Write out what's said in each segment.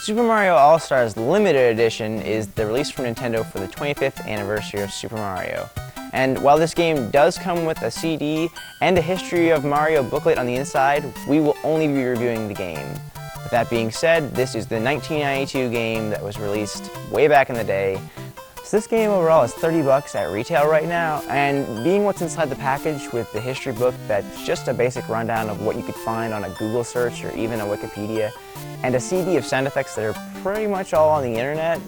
Super Mario All-Stars Limited Edition is the release from Nintendo for the 25th anniversary of Super Mario. And while this game does come with a CD and a History of Mario booklet on the inside, we will only be reviewing the game. With that being said, this is the 1992 game that was released way back in the day. So this game overall is $30 at retail right now, and being what's inside the package with the history book that's just a basic rundown of what you could find on a Google search or even a Wikipedia, and a CD of sound effects that are pretty much all on the internet,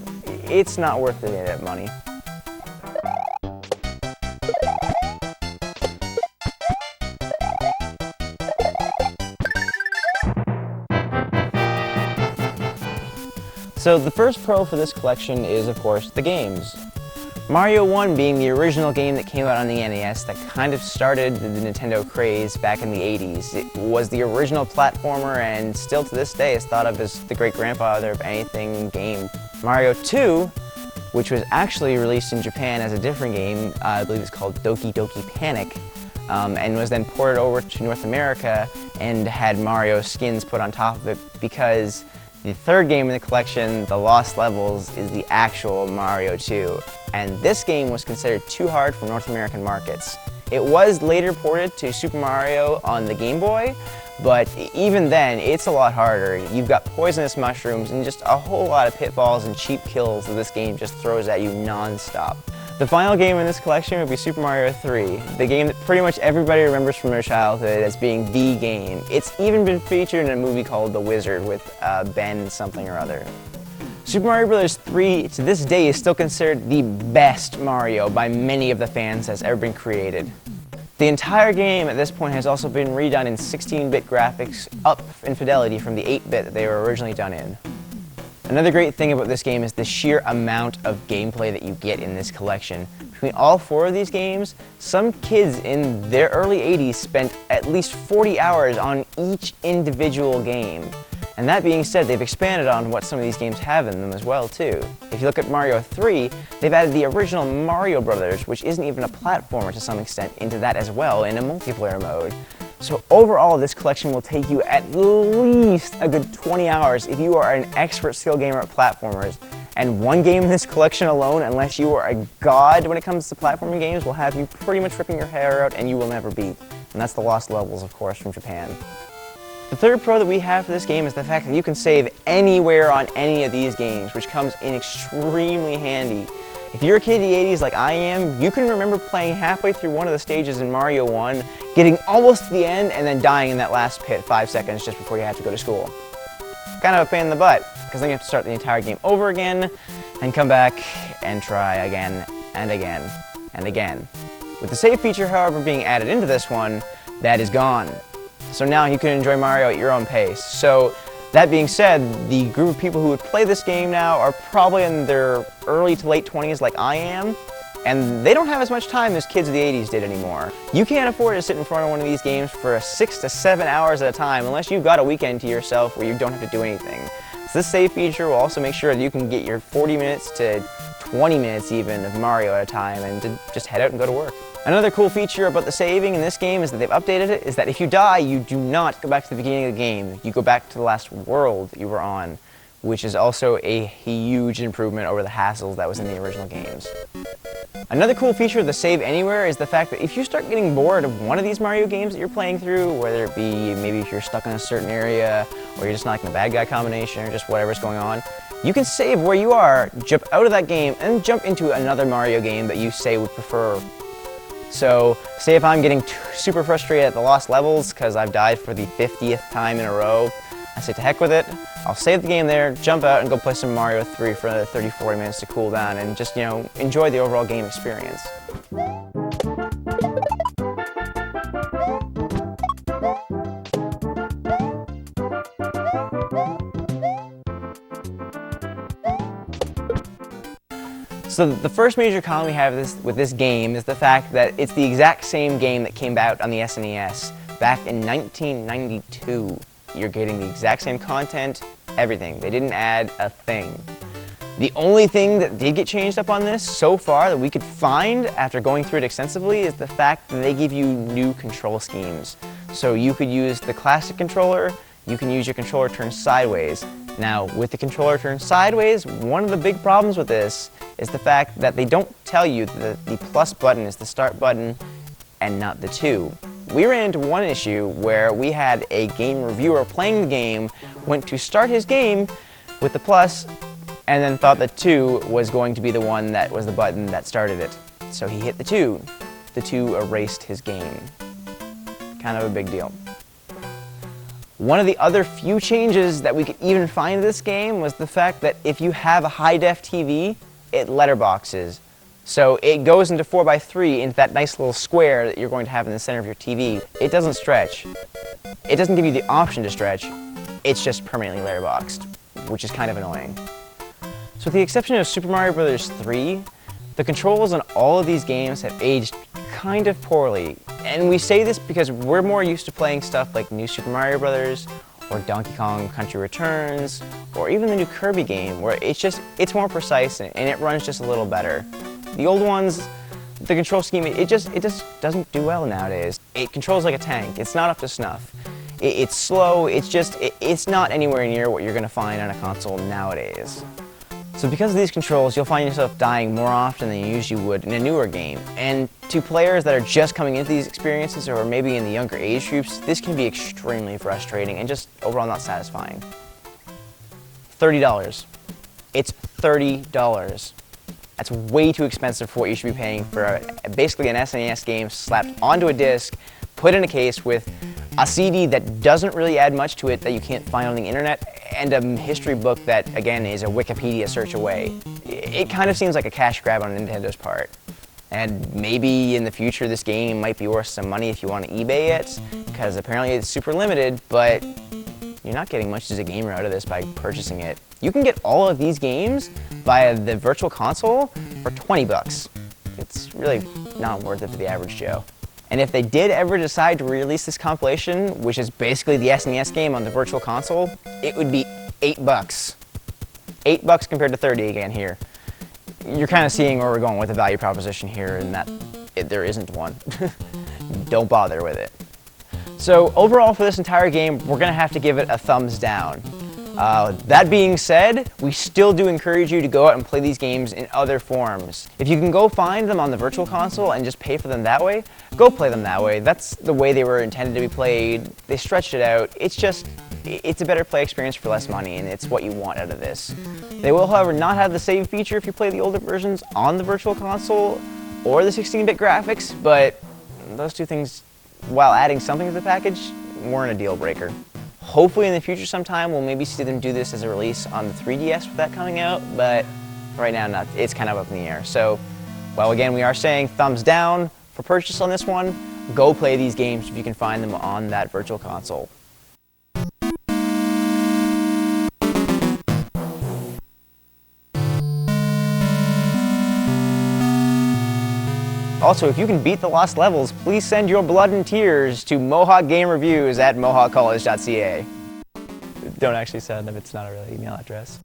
it's not worth the internet money. So the first pro for this collection is, of course, the games. Mario 1 being the original game that came out on the NES that kind of started the Nintendo craze back in the 80s. It was the original platformer and still to this day is thought of as the great-grandfather of anything game. Mario 2, which was actually released in Japan as a different game, I believe it's called Doki Doki Panic, and was then ported over to North America and had Mario skins put on top of it because the third game in the collection, The Lost Levels, is the actual Mario 2, and this game was considered too hard for North American markets. It was later ported to Super Mario on the Game Boy, but even then, it's a lot harder. You've got poisonous mushrooms and just a whole lot of pitfalls and cheap kills that this game just throws at you non-stop. The final game in this collection would be Super Mario 3, the game that pretty much everybody remembers from their childhood as being the game. It's even been featured in a movie called The Wizard with Ben something or other. Super Mario Bros. 3 to this day is still considered the best Mario by many of the fans that's ever been created. The entire game at this point has also been redone in 16-bit graphics, up in fidelity from the 8-bit that they were originally done in. Another great thing about this game is the sheer amount of gameplay that you get in this collection. Between all four of these games, some kids in their early 80s spent at least 40 hours on each individual game. And that being said, they've expanded on what some of these games have in them as well too. If you look at Mario 3, they've added the original Mario Brothers, which isn't even a platformer to some extent, into that as well in a multiplayer mode. So overall, this collection will take you at least a good 20 hours if you are an expert skill gamer at platformers. And one game in this collection alone, unless you are a god when it comes to platforming games, will have you pretty much ripping your hair out and you will never beat. And that's The Lost Levels, of course, from Japan. The third pro that we have for this game is the fact that you can save anywhere on any of these games, which comes in extremely handy. If you're a kid in the 80s like I am, you can remember playing halfway through one of the stages in Mario 1, getting almost to the end, and then dying in that last pit 5 seconds just before you have to go to school. Kind of a pain in the butt, because then you have to start the entire game over again, and come back and try again, and again, and again. With the save feature, however, being added into this one, that is gone. So now you can enjoy Mario at your own pace. So that being said, the group of people who would play this game now are probably in their early to late 20s like I am, and they don't have as much time as kids of the 80s did anymore. You can't afford to sit in front of one of these games for 6 to 7 hours at a time unless you've got a weekend to yourself where you don't have to do anything. So this save feature will also make sure that you can get your 40 minutes to 20 minutes even of Mario at a time and to just head out and go to work. Another cool feature about the saving in this game is that they've updated it, is that if you die, you do not go back to the beginning of the game. You go back to the last world that you were on, which is also a huge improvement over the hassles that was in the original games. Another cool feature of the Save Anywhere is the fact that if you start getting bored of one of these Mario games that you're playing through, whether it be maybe if you're stuck in a certain area, or you're just not liking the bad guy combination, or just whatever's going on, you can save where you are, jump out of that game, and jump into another Mario game that you say would prefer. So, say if I'm getting super frustrated at The Lost Levels because I've died for the 50th time in a row, I say to heck with it, I'll save the game there, jump out and go play some Mario 3 for another 30-40 minutes to cool down and just, enjoy the overall game experience. So the first major con we have with this game is the fact that it's the exact same game that came out on the SNES back in 1992. You're getting the exact same content, everything. They didn't add a thing. The only thing that did get changed up on this so far that we could find after going through it extensively is the fact that they give you new control schemes. So you could use the classic controller, you can use your controller turned sideways. Now, with the controller turned sideways, one of the big problems with this is the fact that they don't tell you that the plus button is the start button and not the 2. We ran into one issue where we had a game reviewer playing the game, went to start his game with the plus, and then thought that 2 was going to be the one that was the button that started it. So he hit the 2. The 2 erased his game. Kind of a big deal. One of the other few changes that we could even find in this game was the fact that if you have a high-def TV, it letterboxes. So it goes into 4x3 into that nice little square that you're going to have in the center of your TV. It doesn't stretch. It doesn't give you the option to stretch. It's just permanently letterboxed, which is kind of annoying. So with the exception of Super Mario Bros. 3, the controls on all of these games have aged kind of poorly. And we say this because we're more used to playing stuff like New Super Mario Bros. Or Donkey Kong Country Returns, or even the new Kirby game, where it's more precise and it runs just a little better. The old ones, the control scheme, it just doesn't do well nowadays. It controls like a tank. It's not up to snuff. It's slow. It's not anywhere near what you're going to find on a console nowadays. So because of these controls, you'll find yourself dying more often than you usually would in a newer game. And to players that are just coming into these experiences, or maybe in the younger age groups, this can be extremely frustrating and just overall not satisfying. $30. It's $30. That's way too expensive for what you should be paying for basically an SNES game slapped onto a disc, put in a case with a CD that doesn't really add much to it that you can't find on the internet, and a history book that, again, is a Wikipedia search away. It kind of seems like a cash grab on Nintendo's part. And maybe in the future this game might be worth some money if you want to eBay it, because apparently it's super limited, but you're not getting much as a gamer out of this by purchasing it. You can get all of these games via the Virtual Console for 20 bucks. It's really not worth it for the average Joe. And if they did ever decide to release this compilation, which is basically the SNES game on the Virtual Console, it would be 8 bucks. 8 bucks compared to 30 again here. You're kind of seeing where we're going with the value proposition here, and that there isn't one. Don't bother with it. So overall for this entire game, we're going to have to give it a thumbs down. That being said, we still do encourage you to go out and play these games in other forms. If you can go find them on the Virtual Console and just pay for them that way, go play them that way. That's the way they were intended to be played. They stretched it out. It's a better play experience for less money, and it's what you want out of this. They will, however, not have the save feature if you play the older versions on the Virtual Console or the 16-bit graphics, but those two things, while adding something to the package, weren't a deal breaker. Hopefully in the future sometime we'll maybe see them do this as a release on the 3DS with that coming out, but right now it's kind of up in the air. So, well, again, we are saying thumbs down for purchase on this one. Go play these games if you can find them on that Virtual Console. Also, if you can beat the lost levels, please send your blood and tears to mohawkgamereviews@mohawkcollege.ca. Don't actually send them, it's not a real email address.